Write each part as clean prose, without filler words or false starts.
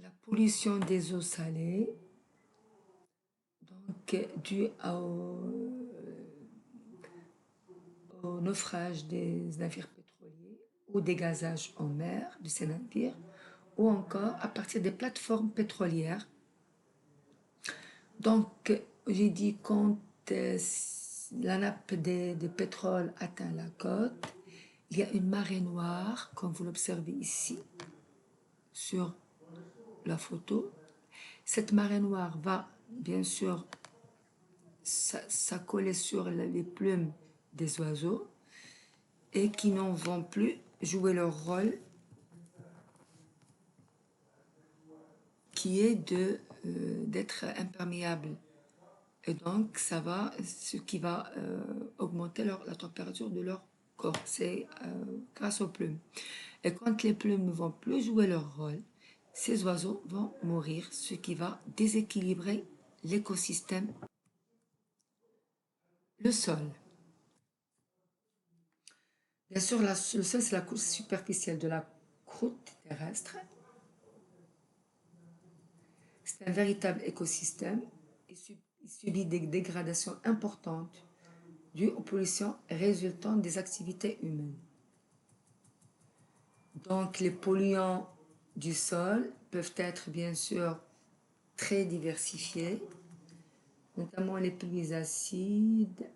La pollution des eaux salées, donc due au naufrage des navires pétroliers ou des gazages en mer de ces navires, ou encore à partir des plateformes pétrolières. Donc, j'ai dit quand la nappe de pétrole atteint la côte, il y a une marée noire, comme vous l'observez ici, sur la photo. Cette marée noire va, bien sûr, s'accoler sur les plumes des oiseaux et qui n'en vont plus jouer leur rôle qui est d'être imperméable. Et donc, ce qui va augmenter la température de leur corps. C'est grâce aux plumes. Et quand les plumes ne vont plus jouer leur rôle, ces oiseaux vont mourir, ce qui va déséquilibrer l'écosystème, le sol. Bien sûr, le sol, c'est la couche superficielle de la croûte terrestre. C'est un véritable écosystème. Il subit des dégradations importantes dues aux pollutions résultant des activités humaines. Donc, les polluants du sol peuvent être bien sûr très diversifiés, notamment les pluies acides,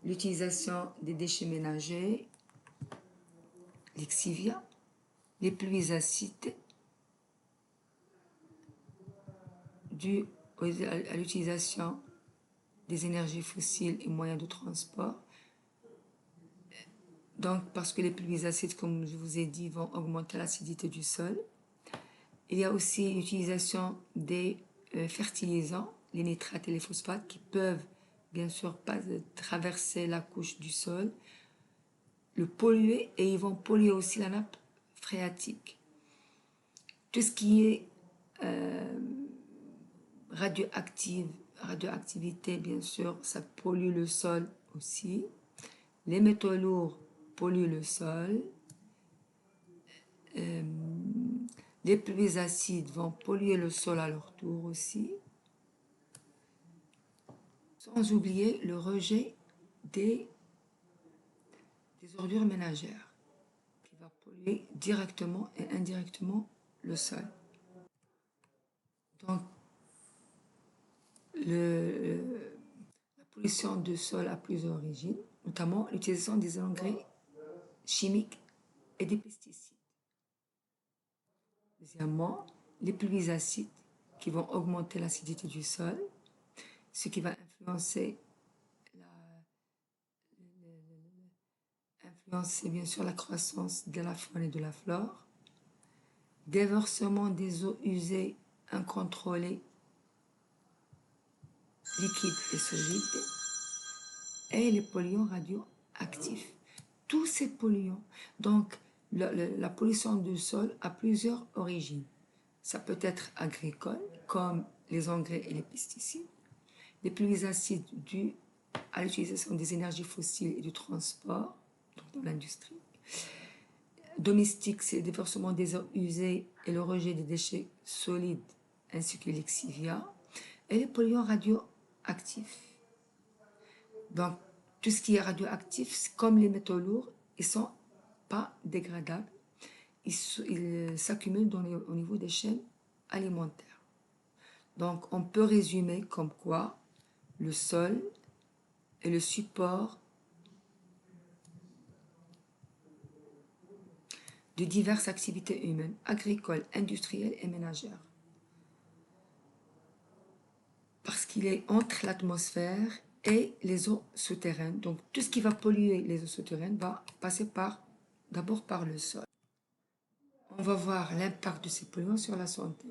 l'utilisation des déchets ménagers, l'exivia, les pluies acides dues à l'utilisation des énergies fossiles et moyens de transport. Donc, parce que les pluies acides, comme je vous ai dit, vont augmenter l'acidité du sol. Il y a aussi l'utilisation des fertilisants, les nitrates et les phosphates, qui peuvent bien sûr pas traverser la couche du sol, le polluer, et ils vont polluer aussi la nappe phréatique. Tout ce qui est radioactivité, bien sûr, ça pollue le sol aussi. Les métaux lourds polluent le sol. Les pluies acides vont polluer le sol à leur tour aussi. Sans oublier le rejet des ordures ménagères qui va polluer directement et indirectement le sol. Donc, la pollution du sol a plusieurs origines, notamment l'utilisation des engrais chimiques et des pesticides. Deuxièmement, les pluies acides qui vont augmenter l'acidité du sol, ce qui va influencer bien sûr la croissance de la faune et de la flore, déversement des eaux usées incontrôlées, liquides et solides, et les polluants radioactifs. Tous ces polluants, donc la pollution du sol a plusieurs origines. Ça peut être agricole, comme les engrais et les pesticides, les pluies acides dues à l'utilisation des énergies fossiles et du transport, donc dans l'industrie. Domestique, c'est le déversement des eaux usées et le rejet des déchets solides, ainsi que l'exivia, et les polluants radioactifs. Donc, tout ce qui est radioactif, comme les métaux lourds, ils ne sont pas dégradables. Ils s'accumulent au niveau des chaînes alimentaires. Donc, on peut résumer comme quoi le sol est le support de diverses activités humaines, agricoles, industrielles et ménagères. Parce qu'il est entre l'atmosphère et les eaux souterraines. Donc, tout ce qui va polluer les eaux souterraines va passer d'abord par le sol. On va voir l'impact de ces polluants sur la santé.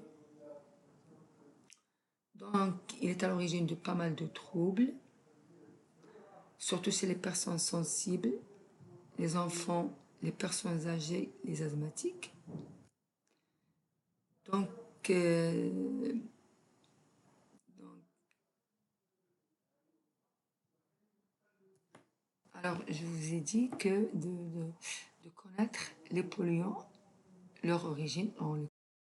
Donc, il est à l'origine de pas mal de troubles, surtout chez les personnes sensibles, les enfants, les personnes âgées, les asthmatiques. Donc alors, je vous ai dit que de connaître les polluants, leur origine, on les